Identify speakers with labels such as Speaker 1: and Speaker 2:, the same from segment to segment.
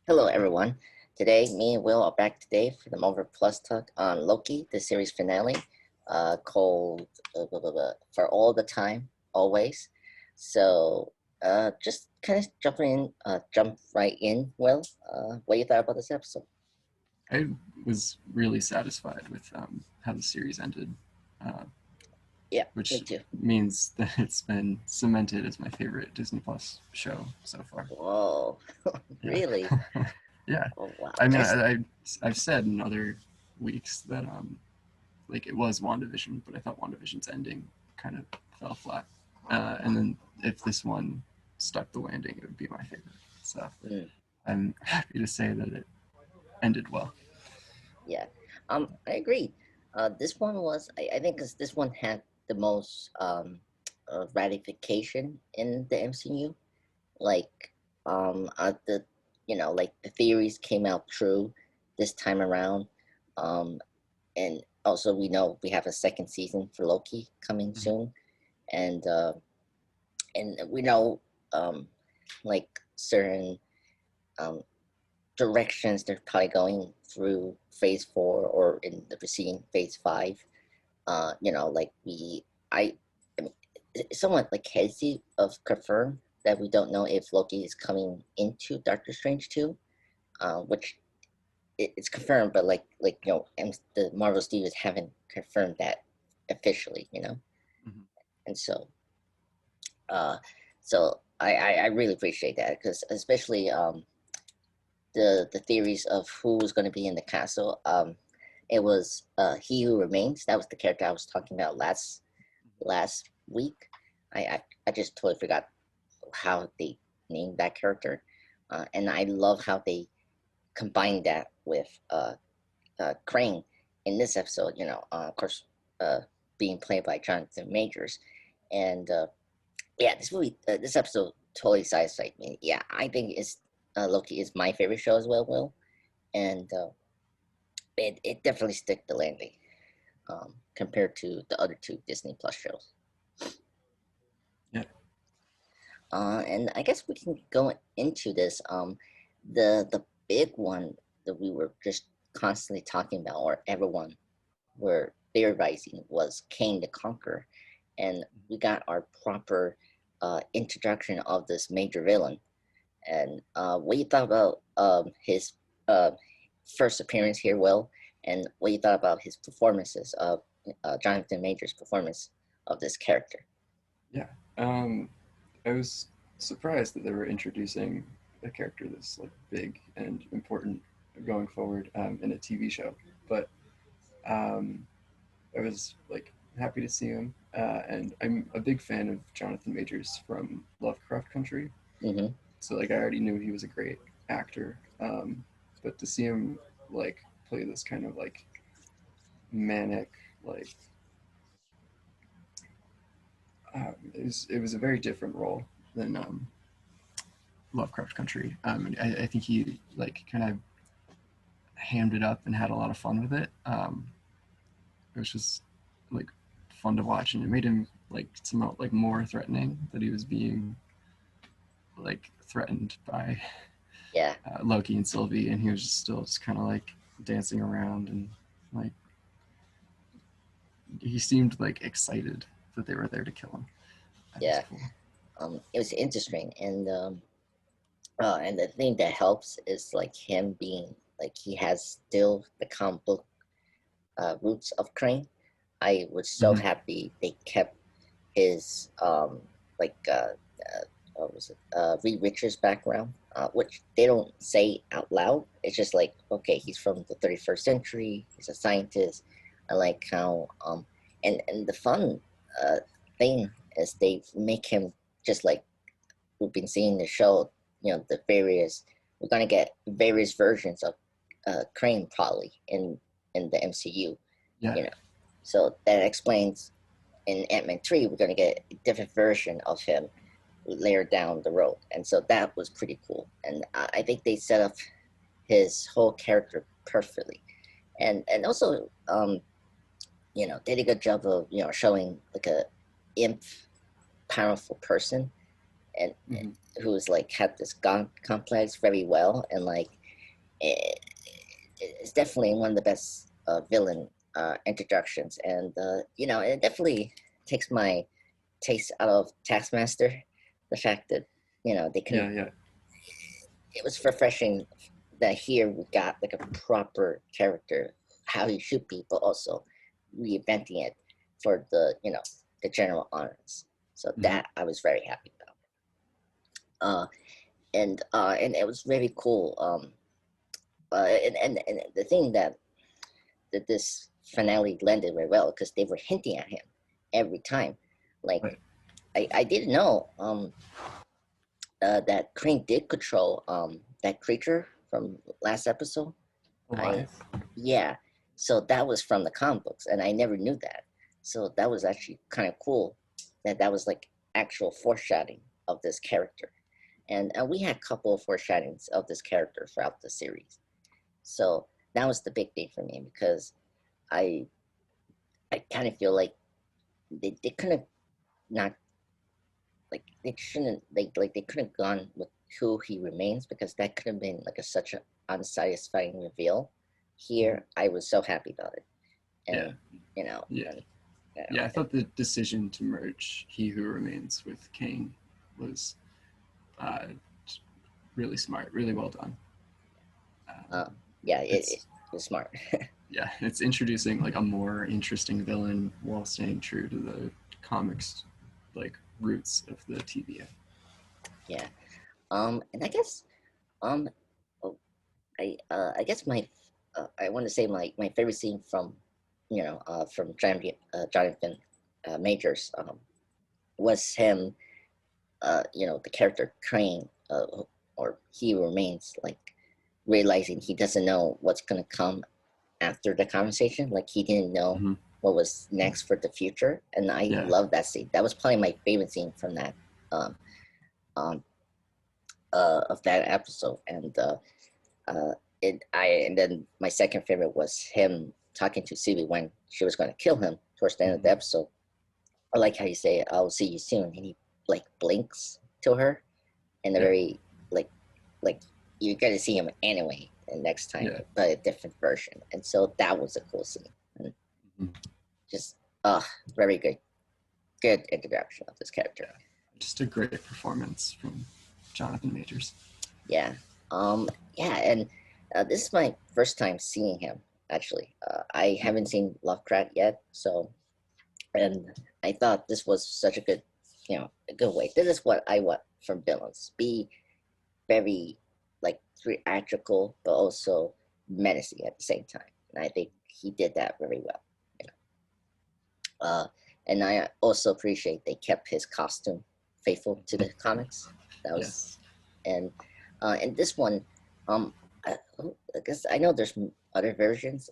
Speaker 1: Hello, everyone. Today, me and Will are back today for the Marvel Plus talk on Loki, the series finale, called For All the Time, Always. So, just kind of jump right in, Will. What you thought about this episode?
Speaker 2: I was really satisfied with how the series ended, uh,
Speaker 1: Yeah, me
Speaker 2: which
Speaker 1: too.
Speaker 2: means that it's been cemented as my favorite Disney Plus show so far.
Speaker 1: Whoa,
Speaker 2: Yeah,
Speaker 1: really?
Speaker 2: yeah.
Speaker 1: Oh, wow.
Speaker 2: I mean,
Speaker 1: There's,
Speaker 2: I've said in other weeks that like it was WandaVision, but I thought WandaVision's ending kind of fell flat. And then if this one stuck the landing, it would be my favorite. So
Speaker 1: mm,
Speaker 2: I'm happy to say that it ended well.
Speaker 1: yeah. I agree. This one was, I think, because this one had the most ratification in the MCU. Like the like the theories came out true this time around, and also we know we have a second season for Loki coming
Speaker 2: Mhm.
Speaker 1: soon, and we know um like certain um directions they're probably going through phase 4 or in the preceding phase 5. Like I mean, it's somewhat like hazy of confirmed that we don't know if Loki is coming into Doctor Strange too, which it's confirmed, but the Marvel Studios haven't confirmed that officially,
Speaker 2: Mhm.
Speaker 1: and uh, so I really appreciate that because especially the theories of who was going to be in the castle. It was He Who Remains. That was the character I was talking about last week. I just totally forgot how they named that character, and I love how they combined that with Crane in this episode. Of course, uh, being played by Jonathan Majors, and yeah, this episode totally satisfied me. Yeah, I think it's Loki is my favorite show as well, Will, and it definitely stick the landing compared to the other two Disney Plus shows.
Speaker 2: Yeah.
Speaker 1: And I guess we can go into this. The big one that we were just constantly talking about, or everyone were theorizing, was Kane the Conqueror, and we got our proper introduction of this major villain. And what you thought about his uh, first appearance here, Will, and what you thought about his performances of Jonathan Major's performance of this character?
Speaker 2: Yeah. I was surprised that they were introducing a character that's like big and important going forward in a TV show. But um, I was like happy to see him, and I'm a big fan of Jonathan Majors from Lovecraft Country.
Speaker 1: Mm-hmm.
Speaker 2: So like I already knew he was a great actor, but to see him like play this kind of like manic like it was a very different role than Lovecraft Country. I think he like kind of hammed it up and had a lot of fun with it. It was just like fun to watch, and it made him like somewhat like more threatening that he was being like threatened by
Speaker 1: Yeah,
Speaker 2: Loki and Sylvie, and he was just still just kind of like dancing around and like he seemed like excited that they were there to kill him. That was
Speaker 1: yeah.
Speaker 2: cool.
Speaker 1: It was interesting, and the thing that helps is like him being like he has still the comic book roots of Crane. I was so
Speaker 2: Mm-hmm.
Speaker 1: happy they kept his like what was it Reed Richards background, which they don't say out loud. It's just like, okay, he's from the 31st century. He's a scientist. I like how and the fun uh, thing is they make him just like we've been seeing the show. The various we're gonna get various versions of Crane probably in the MCU.
Speaker 2: Yeah.
Speaker 1: You know, so that explains in Ant-Man 3 we're gonna get a different version of him later down the road, and so that was pretty cool. And I think they set up his whole character perfectly, and also did a good job of showing like a imp powerful person, and
Speaker 2: Mm-hmm.
Speaker 1: who's like had this God complex very well, and like it, it's definitely one of the best villain introductions, and it definitely takes my taste out of Taskmaster. The fact that they can,
Speaker 2: Yeah, yeah.
Speaker 1: it was refreshing that here we got like a proper character, how he should be, but also reinventing it for the general audience. So
Speaker 2: Mm-hmm.
Speaker 1: that I was very happy about. And it was very cool. And the thing that this finale landed very well because they were hinting at him every time. Like
Speaker 2: Right.
Speaker 1: I didn't know that Crane did control that creature from last episode. I
Speaker 2: Alive.
Speaker 1: Yeah, so that was from the comic books, and I never knew that. So that was actually kind of cool that was like actual foreshadowing of this character, and we had a couple of foreshadowings of this character throughout the series. So that was the big thing for me because I I kind of feel like they couldn't not like they shouldn't they couldn't have gone with who he remains because that could have been like such an unsatisfying reveal.
Speaker 2: Mm-hmm.
Speaker 1: Here, I was so happy about it,
Speaker 2: Yeah,
Speaker 1: and you know,
Speaker 2: yeah,
Speaker 1: and
Speaker 2: yeah. I thought the decision to merge He Who Remains with Kang was uh, really smart, really well done.
Speaker 1: uh,
Speaker 2: Um,
Speaker 1: yeah,
Speaker 2: it's
Speaker 1: it was smart.
Speaker 2: yeah, it's introducing like a more interesting villain while staying true to the comics like roots of the TVA.
Speaker 1: Yeah, and I guess um, oh, I guess I want to say my favorite scene from from Jonathan Majors was him the character Crane, or he remains like realizing he doesn't know what's gonna come after the conversation. Like he didn't know
Speaker 2: Mm-hmm.
Speaker 1: what was next for the future, and I
Speaker 2: Yeah,
Speaker 1: love that scene. That was probably my favorite scene from that um, um, of that episode. Uh, and then my second favorite was him talking to Sylvie when she was going to kill him towards the end of the
Speaker 2: mm-hmm.
Speaker 1: episode. I like how you say, "I'll see you soon," and he like blinks to her in a
Speaker 2: Yeah,
Speaker 1: very like you're gonna see him anyway and next time,
Speaker 2: yeah.
Speaker 1: but a different version. And so that was a cool scene. And
Speaker 2: Mm-hmm.
Speaker 1: just very good introduction of this character.
Speaker 2: Yeah. Just a great performance from Jonathan Majors.
Speaker 1: Yeah. Yeah, and this is my first time seeing him actually. I haven't seen Lovecraft yet, so and I thought this was such a good a good way. This is what I want from villains. Be very like theatrical but also menacing at the same time. And I think he did that very well. You uh, and I also appreciate they kept his costume faithful to the comics. That was
Speaker 2: Yes.
Speaker 1: and this one, um, I, I guess I know there's other versions.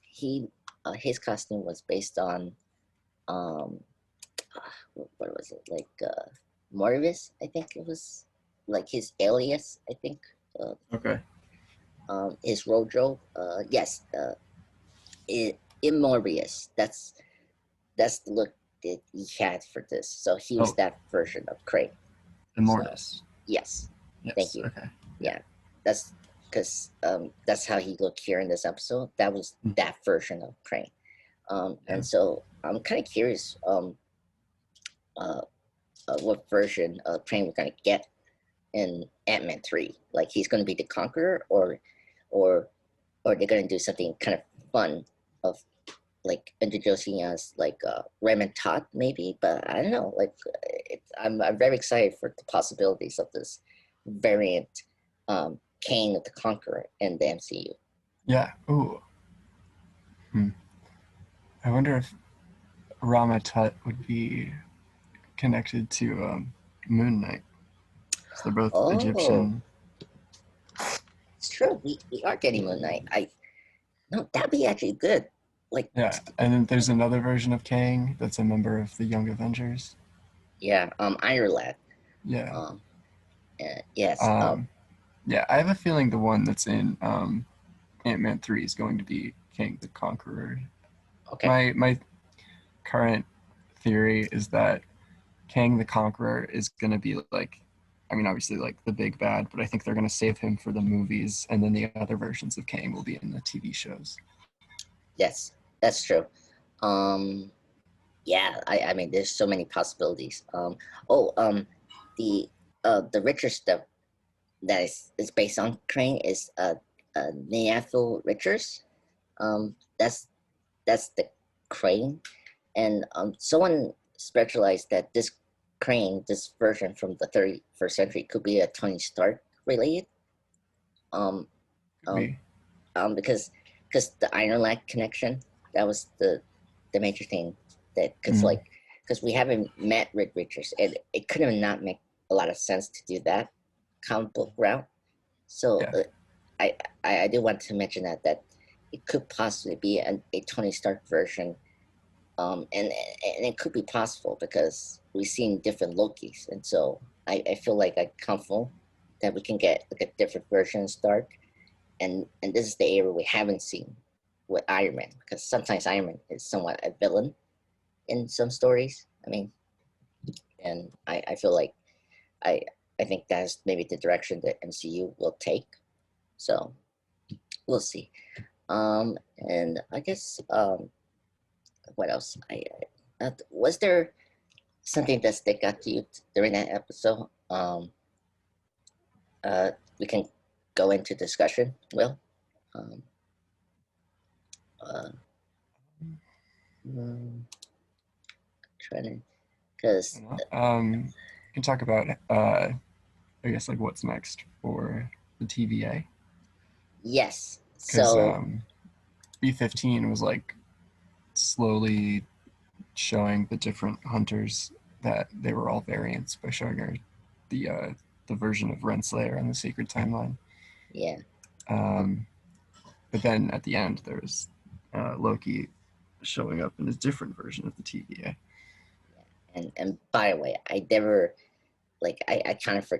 Speaker 1: He his costume was based on um, what was it like Morvis? I think it was like his alias. I think uh,
Speaker 2: Okay.
Speaker 1: his Rojo. Yes, Immorbius. That's the look that he had for this. So he was
Speaker 2: Oh,
Speaker 1: that version of Crane. So
Speaker 2: Immortus.
Speaker 1: yes, thank
Speaker 2: Yes.
Speaker 1: you.
Speaker 2: Okay. Yeah.
Speaker 1: Yeah, that's because that's how he looked here in this episode. That was
Speaker 2: Mm.
Speaker 1: that version of Crane.
Speaker 2: Yeah.
Speaker 1: And so I'm kind of curious uh, what version of Crane we're gonna get in Ant-Man 3. Like he's gonna be the Conqueror, or they're gonna do something kind of fun of like introducing us like Raymond Todd maybe, but I don't know. Like I'm very excited for the possibilities of this variant Kane of the Conqueror in the MCU.
Speaker 2: Yeah. Ooh. Hmm. I wonder if Rama Tut would be connected to Moon Knight. So they're both
Speaker 1: Oh,
Speaker 2: Egyptian.
Speaker 1: it's true. We are getting Moon Knight. I No, that'd be actually good. Like
Speaker 2: Yeah. And then there's another version of Kang that's a member of the Young Avengers.
Speaker 1: yeah, Iron Lad.
Speaker 2: Yeah.
Speaker 1: Um, yes.
Speaker 2: Um, yeah. I have a feeling the one that's in Ant-Man 3 is going to be Kang the Conqueror.
Speaker 1: Okay.
Speaker 2: My current theory is that Kang the Conqueror is going to be like, I mean, obviously like the big bad, but I think they're going to save him for the movies, and then the other versions of Kang will be in the TV shows.
Speaker 1: Yes, that's true. Um, yeah, I mean, there's so many possibilities. Oh, the richer stuff that is based on Crane is Neanderthal Richards. That's the Crane, and someone speculates that this Crane, this version from the 31st century, could be a Tony Stark related. Um,
Speaker 2: Could
Speaker 1: um,
Speaker 2: be.
Speaker 1: because the Iron Lad connection, that was the major thing, that because
Speaker 2: Mm,
Speaker 1: because we haven't met Rick Richards, and it could have not make a lot of sense to do that comic book route. So
Speaker 2: yeah.
Speaker 1: I, I do want to mention that it could possibly be a Tony Stark version, and it could be possible because we've seen different Lokis, and so I feel like I'm comfortable that we can get like a different version of Stark, and this is the area we haven't seen with Iron Man, because sometimes Iron Man is somewhat a villain in some stories. I mean, and I feel like I I think that's maybe the direction that MCU will take. So we'll see. And I guess what else? Was there something that stick out to you during that episode? We can go into discussion. Will, um, uh, um, trying to, because
Speaker 2: We can talk about, I guess, like what's next for the TVA,
Speaker 1: yes.
Speaker 2: because
Speaker 1: So
Speaker 2: B-15 was like slowly showing the different hunters that they were all variants by showing her the uh, the version of Renslayer on the Sacred Timeline.
Speaker 1: yeah,
Speaker 2: Um, but then at the end, there was Loki showing up in a different version of the TVA.
Speaker 1: and by the way, I never I kind of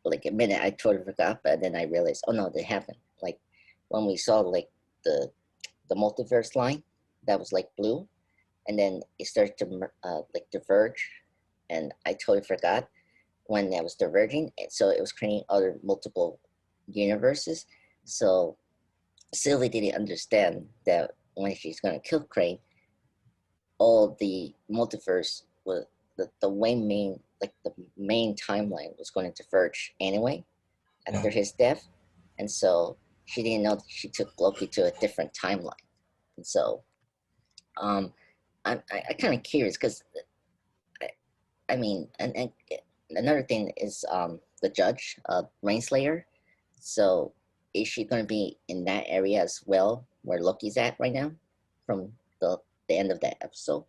Speaker 1: like a minute I totally forgot, but then I realized, oh no, they happened. Like when we saw like the the multiverse line that was like blue, and then it started to like diverge, and I totally forgot when that was diverging, and so it was creating other multiple universes. So Sylvie didn't understand that when she's gonna kill Crane, all the multiverse was the way main like the main timeline was going to diverge anyway
Speaker 2: Yeah,
Speaker 1: after his death, and so she didn't know that she took Loki to a different timeline, and so um, I kind of curious because I, I mean, and another thing is the judge, Rainslayer. So is she going to be in that area as well, where Loki's at right now, from the end of that episode?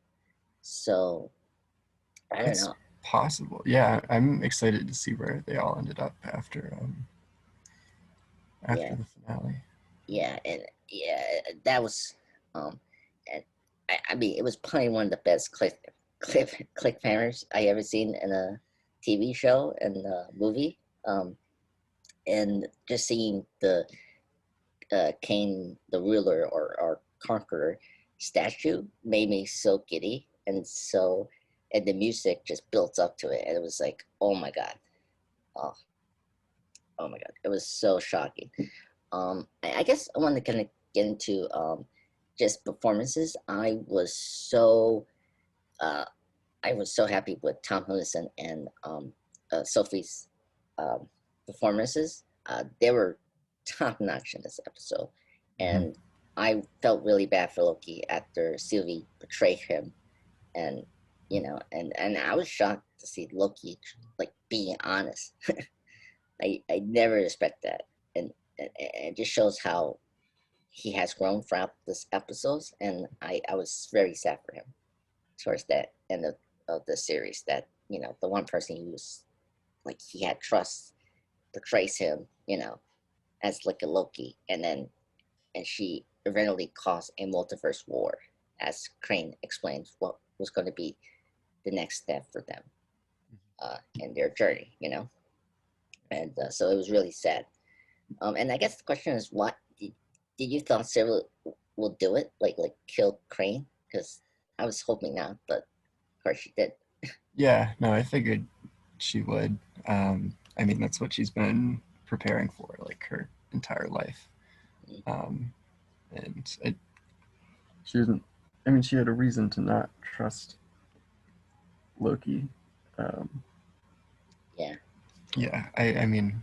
Speaker 1: So I don't
Speaker 2: it's
Speaker 1: know.
Speaker 2: possible. Yeah, I'm excited to see where they all ended up after
Speaker 1: Yeah,
Speaker 2: the finale.
Speaker 1: yeah, and yeah, that was um, and I mean, it was probably one of the best cliffhangers I ever seen in a TV show and a movie. And just seeing the Kane the ruler or conqueror statue made me so giddy, and the music just built up to it, and it was like, oh my god, oh, oh my god, it was so shocking. I guess I wanted to kind of get into just performances. Uh, I was so happy with Tom Hiddleston and Sophie's um, performances. They were top notch in this episode,
Speaker 2: Mm-hmm.
Speaker 1: and I felt really bad for Loki after Sylvie betrayed him, and and I was shocked to see Loki like being honest. I never expect that, and it just shows how he has grown throughout this episodes, and I was very sad for him towards that end of the series, that the one person he was like he had trust portrays him as like a Loki, and she eventually caused a multiverse war, as Crane explains what was going to be the next step for them in their journey, and so it was really sad. And I guess the question is, what did you thought Sarah will do it, like kill Crane? Because I was hoping not, but of course she did.
Speaker 2: Yeah, no, I figured she would. I mean, that's what she's been preparing for, like her entire life.
Speaker 1: Mm,
Speaker 2: Um, and she didn't. I mean, she had a reason to not trust Loki. Um,
Speaker 1: yeah,
Speaker 2: yeah, I mean,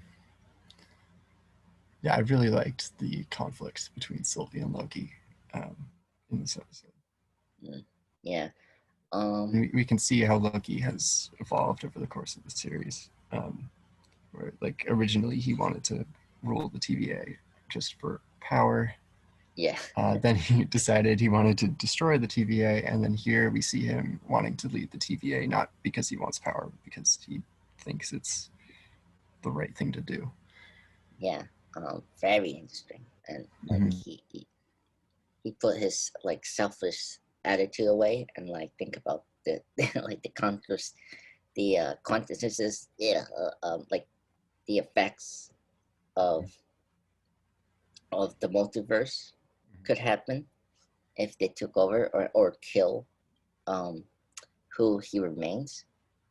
Speaker 2: yeah, I really liked the conflicts between Sylvie and Loki um, in this episode.
Speaker 1: mm, yeah.
Speaker 2: And
Speaker 1: Um,
Speaker 2: we can see how Loki has evolved over the course of the series. Where, like, originally he wanted to rule the TVA just for power.
Speaker 1: yeah,
Speaker 2: Then he decided he wanted to destroy the TVA, and then here we see him wanting to lead the TVA, not because he wants power, but because he thinks it's the right thing to do.
Speaker 1: yeah. Very interesting, and like
Speaker 2: Mm-hmm.
Speaker 1: he put his like selfish attitude away and like think about the like the conscious the consciousnesses, yeah, like the effects of the multiverse could happen if they took over or kill um who he remains.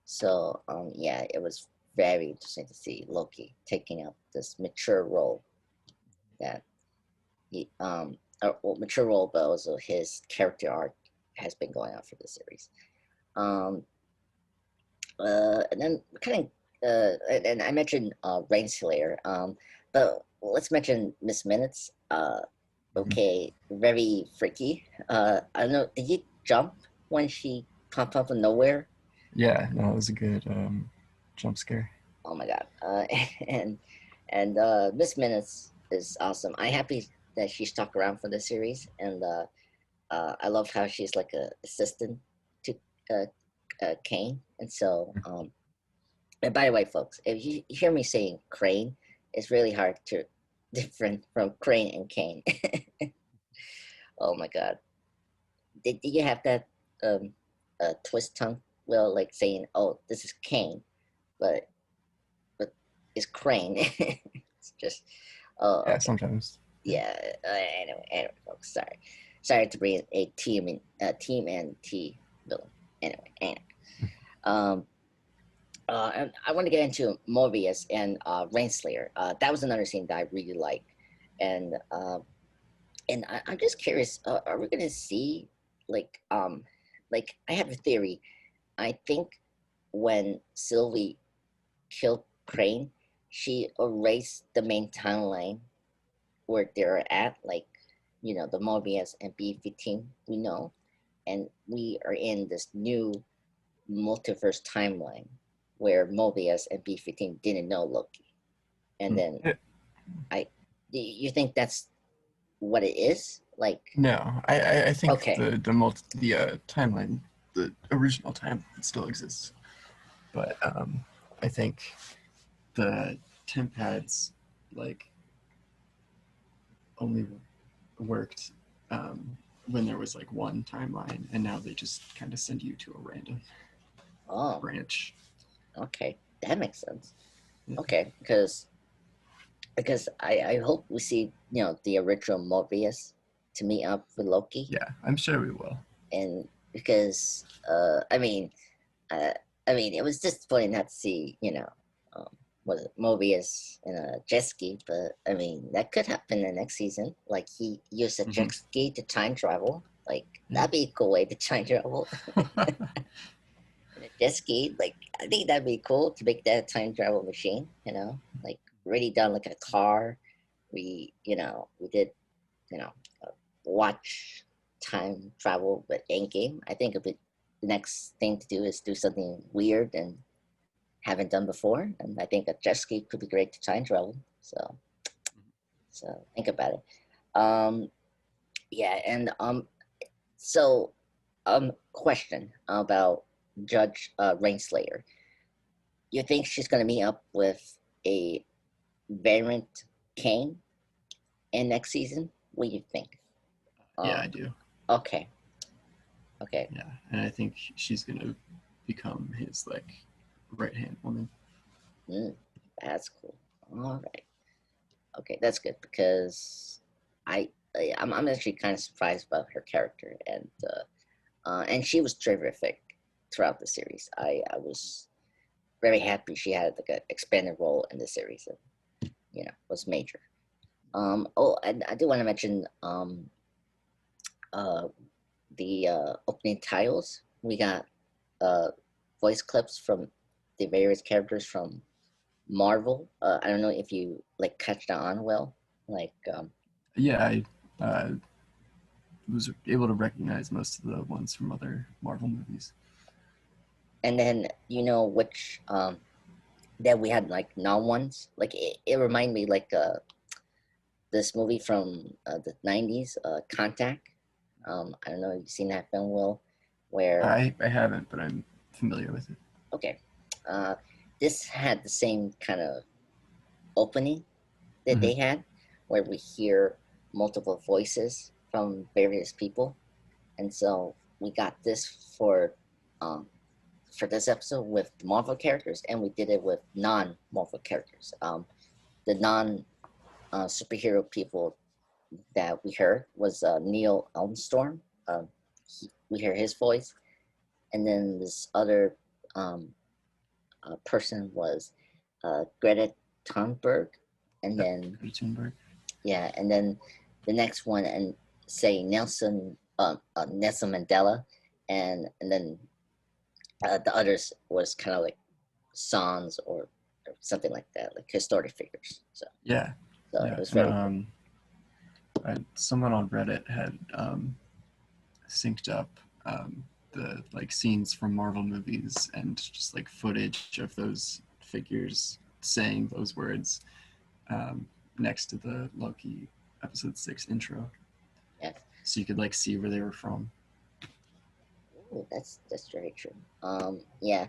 Speaker 1: So yeah, it was very interesting to see Loki taking up this mature role that he well, mature role, but also his character arc has been going on for the series. Um, and then kind of and I mentioned Rainslayer, but let's mention Miss Minutes.
Speaker 2: Mm-hmm.
Speaker 1: Okay, very freaky. I don't know. Did you jump when she popped up from nowhere?
Speaker 2: Yeah, no, it was a good jump scare.
Speaker 1: Oh my god. And Miss Minutes is awesome. I'm happy that she stuck around for the series, and I love how she's like a assistant to uh, Kane. And so, and by the way, folks, if you hear me saying Crane, it's really hard to different from Crane and Kane. Oh my god. Did you have that um twist tongue? Well, like saying, "Oh, this is Kane," but it's Crane. It's just, oh,
Speaker 2: Yeah,
Speaker 1: okay,
Speaker 2: sometimes. Yeah.
Speaker 1: yeah. Anyway, folks, sorry to bring a team and T villain. Anyway. Um, and I want to get into Morbius and Rainslayer. That was another scene that I really liked, and I'm just curious. Are we gonna see like like I have a theory. I think when Sylvie killed Crane, she erased the main timeline where they're at, like the Morbius and B-15 we know, and we are in this new multiverse timeline where Mobius and B-15 didn't know Loki. And then
Speaker 2: Yeah.
Speaker 1: I you think that's what it is? Like,
Speaker 2: No, I think
Speaker 1: okay.
Speaker 2: the timeline, the original timeline still exists, but I think the temp pads like only worked when there was like one timeline, and now they just kind of send you to a random
Speaker 1: Oh,
Speaker 2: branch.
Speaker 1: okay. That makes sense.
Speaker 2: Yeah,
Speaker 1: Okay, because I hope we see, the original Mobius to meet up with Loki.
Speaker 2: yeah, I'm sure we will.
Speaker 1: And because uh, it was disappointing not to see, um, was it Mobius in a jet ski, but I mean, that could happen in the next season. Like he used a
Speaker 2: Mm-hmm.
Speaker 1: jet ski to time travel. Like
Speaker 2: Yeah.
Speaker 1: that'd be a cool way to time travel. In a jet ski, like I think that'd be cool to make that time travel machine. Like really done like a car. We did, you know, uh, watch time travel, but in game. I think the next thing to do is do something weird and haven't done before, and I think a jet ski could be great to time travel. So think about it. Yeah, and so question about Judge Rainslayer. You think she's gonna meet up with a variant Kane in next season? What do you think?
Speaker 2: Yeah, I
Speaker 1: Um,
Speaker 2: do.
Speaker 1: okay, okay.
Speaker 2: Yeah, and I think she's gonna become his like right hand woman.
Speaker 1: Mm, that's cool. All right. Okay, that's good because I'm actually kind of surprised about her character, and she was terrific throughout the series. I was very happy she had like an expanded role in the series, and was major. Oh, I do want to mention uh, the opening titles. We got uh, voice clips from the various characters from Marvel. I don't know if you like catch that on well. Like,
Speaker 2: Yeah, I was able to recognize most of the ones from other Marvel movies.
Speaker 1: and then which that we had like non ones. Like it reminded me like this movie from the '90s, Contact. I don't know if you've seen that film, Will, where
Speaker 2: I haven't, but I'm familiar with it.
Speaker 1: okay, uh, this had the same kind of opening that
Speaker 2: Mm-hmm.
Speaker 1: they had, where we hear multiple voices from various people, and so we got this um, for this episode with Marvel characters, and we did it with non-Marvel characters. The non superhero people that we heard was Neil Elmstorm. We hear his voice, and then this other um, person was Greta Thunberg, and
Speaker 2: Yep,
Speaker 1: then
Speaker 2: Greta Thunberg.
Speaker 1: yeah, and then the next one and say Nelson Mandela, and then the others was kind of like songs or something like that, like historic figures.
Speaker 2: Yeah,
Speaker 1: So it
Speaker 2: yeah,
Speaker 1: was
Speaker 2: and
Speaker 1: very cool.
Speaker 2: someone on Reddit had synced up the like scenes from Marvel movies and just like footage of those figures saying those words um, next to the Loki episode 6 intro,
Speaker 1: Yes.
Speaker 2: so you could like see where they were from.
Speaker 1: Ooh, that's very true. Yeah,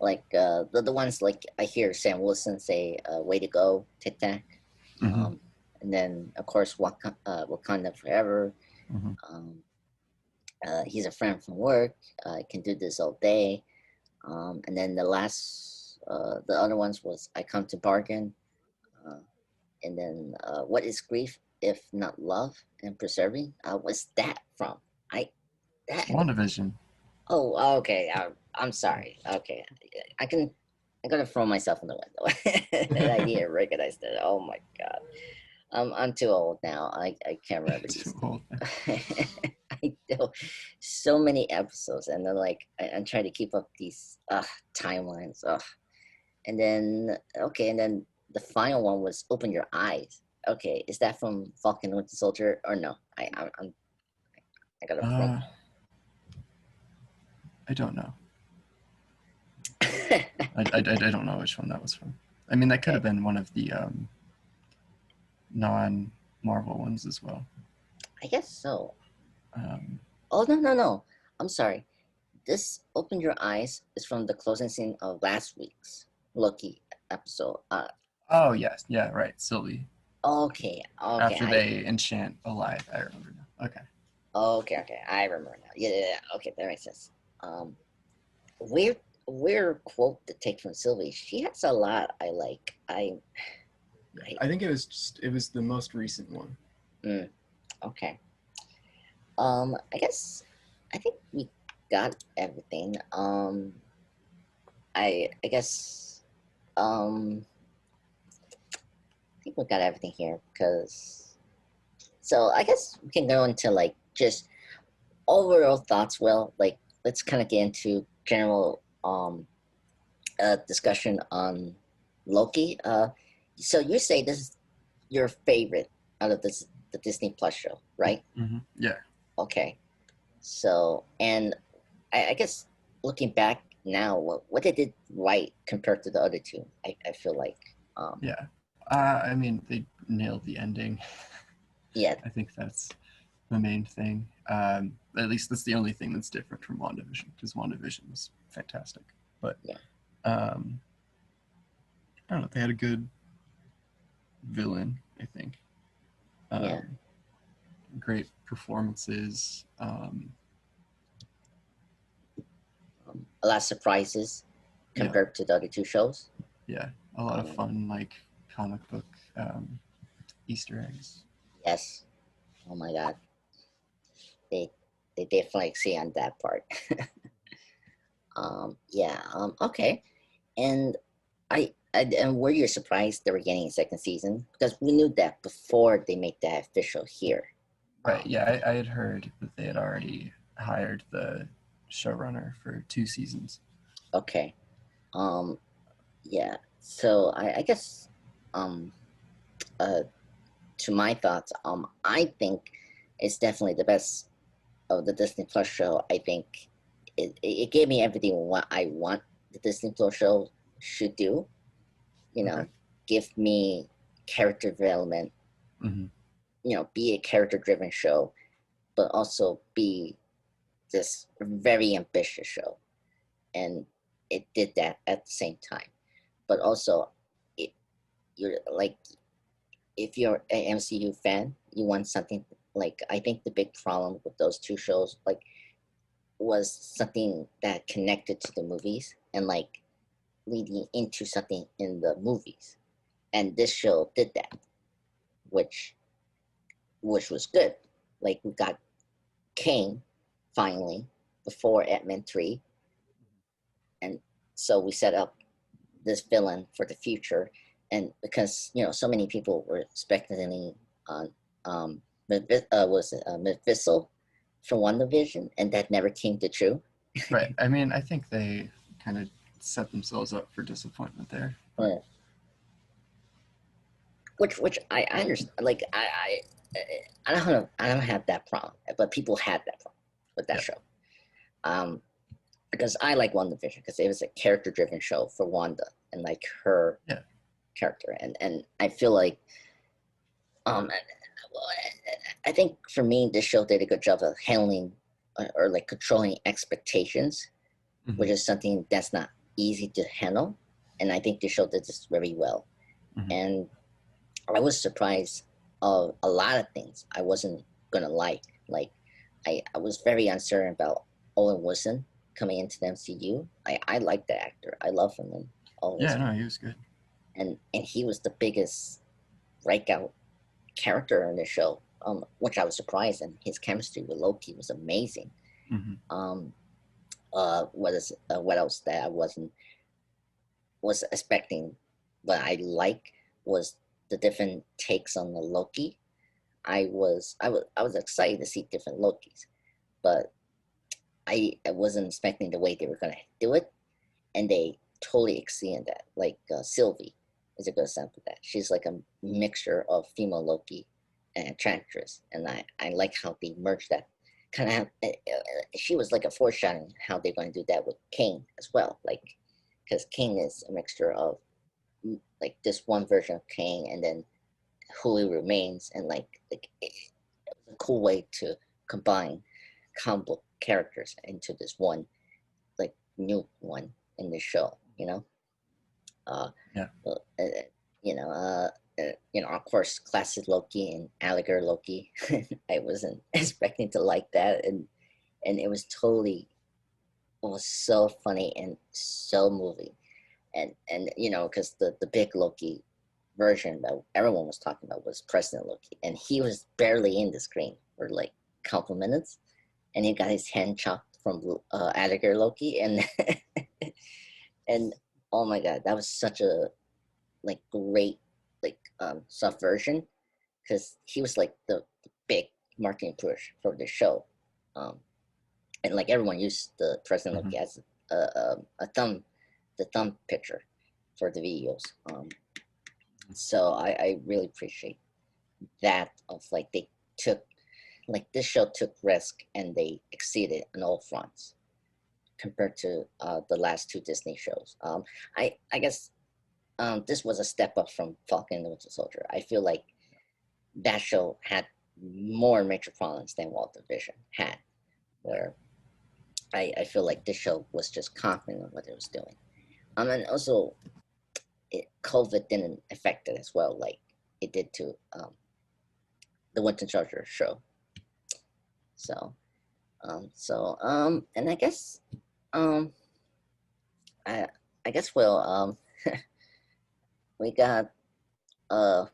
Speaker 1: like the ones like I hear Sam Wilson say, "Way to go, Tic Tac,"
Speaker 2: Mm-hmm.
Speaker 1: um, and then of course Wakanda Forever.
Speaker 2: Mm-hmm.
Speaker 1: Um, he's a friend from work. Can do this all day. And then the other ones was I come to bargain. Uh, and then what is grief if not love and preserving? What's that from? I
Speaker 2: It's
Speaker 1: that
Speaker 2: WandaVision.
Speaker 1: Oh, okay. I'm sorry. Okay, I can. I'm gonna throw myself in the window. And I didn't recognize that. Oh my god. I'm too old now. I can't remember these
Speaker 2: Too old.
Speaker 1: things. I do so many episodes, and then like I'm trying to keep up these timelines. And then okay, and then the final one was open your eyes. Okay, is that from Falcon Winter Soldier or no? I gotta throw.
Speaker 2: Uh, I don't know. I don't know which one that was from. I mean, that could
Speaker 1: Okay,
Speaker 2: have been one of the non-Marvel ones as well.
Speaker 1: I guess so.
Speaker 2: Um,
Speaker 1: Oh no. I'm sorry. This Open Your Eyes is from the closing scene of last week's Loki episode.
Speaker 2: oh yes, yeah, right, Sylvie.
Speaker 1: Okay.
Speaker 2: After they enchant alive, I remember now. Okay.
Speaker 1: Okay. I remember now. Yeah. Okay, that makes sense. Um, weird, weird quote to take from Sylvie. She has a lot I like.
Speaker 2: Yeah,
Speaker 1: I
Speaker 2: I think it was the most recent one.
Speaker 1: mm, okay. I think we got everything. I guess I think we got everything here because so I guess we can go into like just overall thoughts. Well, like let's kind of get into general discussion on Loki. So you say this is your favorite out of the Disney Plus show, right?
Speaker 2: Mm-hmm. Yeah.
Speaker 1: Okay. So and I guess looking back now, what they did right compared to the other two, I feel like
Speaker 2: Yeah. I mean, they nailed the ending.
Speaker 1: yeah
Speaker 2: I think that's the main thing. At least that's the only thing that's different from WandaVision, because WandaVision was fantastic. But
Speaker 1: yeah
Speaker 2: um, I don't know. They had a good villain, I think.
Speaker 1: yeah
Speaker 2: Um, Great performances.
Speaker 1: a lot of surprises
Speaker 2: Yeah,
Speaker 1: compared to the other two shows.
Speaker 2: yeah. A lot of
Speaker 1: Um,
Speaker 2: fun, like comic book Easter eggs.
Speaker 1: yes. Oh my God. They they definitely see on that part. Yeah. Okay. And and were you surprised they were getting a second season? Because we knew that before they made that official here.
Speaker 2: Right. Yeah, I had heard that they had already hired the showrunner for 2 seasons.
Speaker 1: Okay. Um, yeah. So I guess um uh to my thoughts, I think it's definitely the best of the Disney Plus show. I think it gave me everything what I want the Disney Plus show should do. You
Speaker 2: Okay.
Speaker 1: know, give me character development.
Speaker 2: Hmm.
Speaker 1: You know, be a character driven show, but also be this very ambitious show, and it did that at the same time. But also, it you're like if you're an MCU fan, you want something like I think the big problem with those two shows like was something that connected to the movies and like leading into something in the movies. And this show did that, which was good. Like we got Kane finally before Ant-Man 3, and so we set up this villain for the future. And because so many people were speculating on was it Mephisto from WandaVision, and that never came to true.
Speaker 2: Right. I mean, I think they kind of set themselves up for disappointment there. But
Speaker 1: uh, which I understand. Like I don't have that problem, but people had that problem with that
Speaker 2: yeah,
Speaker 1: show. Um, because I like WandaVision because it was a character driven show for Wanda and like her
Speaker 2: yeah,
Speaker 1: character, and I feel like um I think for me this show did a good job of handling or like controlling expectations,
Speaker 2: hmm
Speaker 1: which is something that's not easy to handle, and I think the show did this very well.
Speaker 2: hmm
Speaker 1: And I was surprised of a lot of things I wasn't gonna like. Like I was very uncertain about Owen Wilson coming into the MCU. I like the actor. I love him and Owen
Speaker 2: yeah.
Speaker 1: Wilson.
Speaker 2: No, he was good.
Speaker 1: And he was the biggest breakout character in the show, which I was surprised. And his chemistry with Loki was amazing.
Speaker 2: Hmm.
Speaker 1: Um, what else that I was expecting, but I like was the different takes on the Loki. I was excited to see different Lokis, but I wasn't expecting the way they were gonna do it, and they totally exceeded that. Like Sylvie is a good example of that. She's like a mixture of female Loki and Enchantress, and I like how they merged that. Kind of, she was like a foreshadowing how they're going to do that with Kane as well, like because Kane is a mixture of like this one version of Kane and then who he remains, and like it was a cool way to combine comic book characters into this one like new one in the show. Uh,
Speaker 2: Yeah.
Speaker 1: uh, uh, of course, classic Loki and alligator Loki. I wasn't expecting to like that, and it was so funny and so moving, and because the big Loki version that everyone was talking about was President Loki, and he was barely in the screen for like a couple minutes, and he got his hand chopped from alligator Loki, and and oh my god, that was such a like great like subversion because he was like the big marketing push for the show, um, and like everyone used the President
Speaker 2: Hmm.
Speaker 1: Loki as a thumb, the thumb picture for the videos. So I really appreciate that of like they took like this show took risk and they exceeded on all fronts compared to the last two Disney shows. I guess this was a step up from Falcon and the Winter Soldier. I feel like that show had more major problems than WandaVision had, where I feel like this show was just confident in what it was doing. And also, COVID didn't affect it as well, like it did to the Winter Soldier show. So, and I guess, um, I, I guess we got, uh,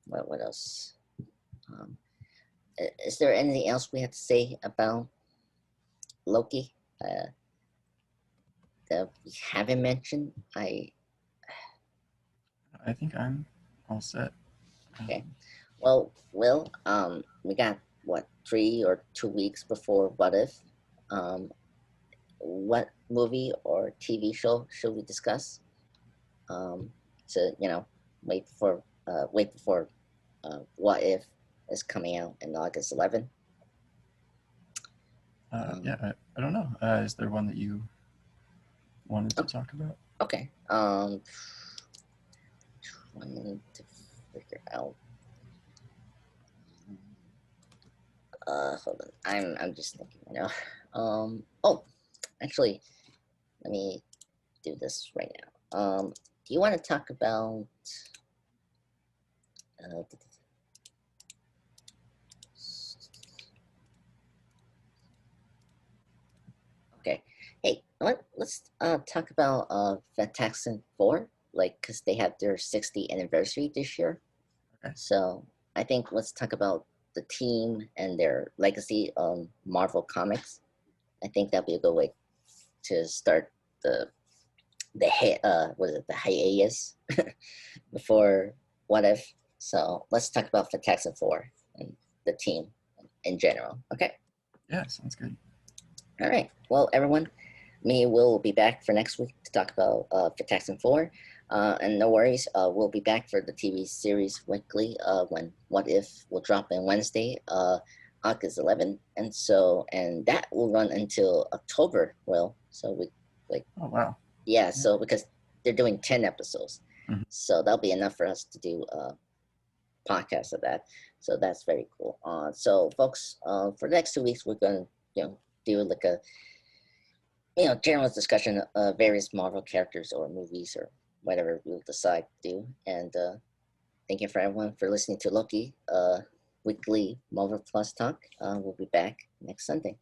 Speaker 1: what else? Um, is there anything else we have to say about Loki? that we haven't mentioned?
Speaker 2: I think I'm all set.
Speaker 1: Okay.
Speaker 2: Um,
Speaker 1: Well, Will, we got what 3 or 2 weeks before What If? Um, what movie or TV show should we discuss? Um, to wait before What If is coming out in August 11th. Um,
Speaker 2: yeah, I don't know. Is there one that you wanted to
Speaker 1: oh,
Speaker 2: talk about?
Speaker 1: okay. Trying to figure out. Hold on. I'm just thinking. Oh, actually, let me do this right now. Do you want to talk about? Uh, okay. Hey, let's talk about Fantastic Four, like, because they have their 60th anniversary this year.
Speaker 2: Okay.
Speaker 1: So I think let's talk about the team and their legacy on Marvel Comics. I think that'd be a good way to start the hiatus before What If. So let's talk about Fantastic Four and the team in general. Okay.
Speaker 2: Yeah, sounds good.
Speaker 1: All right. Well, everyone, me and Will be back for next week to talk about Fantastic Four. And no worries, we'll be back for the TV series weekly when What If will drop on Wednesday, August 11th. And that will run until October, Will. So we, like,
Speaker 2: Oh wow.
Speaker 1: yeah,
Speaker 2: Yeah.
Speaker 1: so because they're doing 10 episodes.
Speaker 2: Mhm.
Speaker 1: So that'll be enough for us to do a podcast of that. So that's very cool. So folks, for the next 2 weeks, we're going to, do like a, general discussion of various Marvel characters or movies or whatever we'll decide to do. And thank you for everyone for listening to Loki, weekly Marvel Plus talk. We'll be back next Sunday.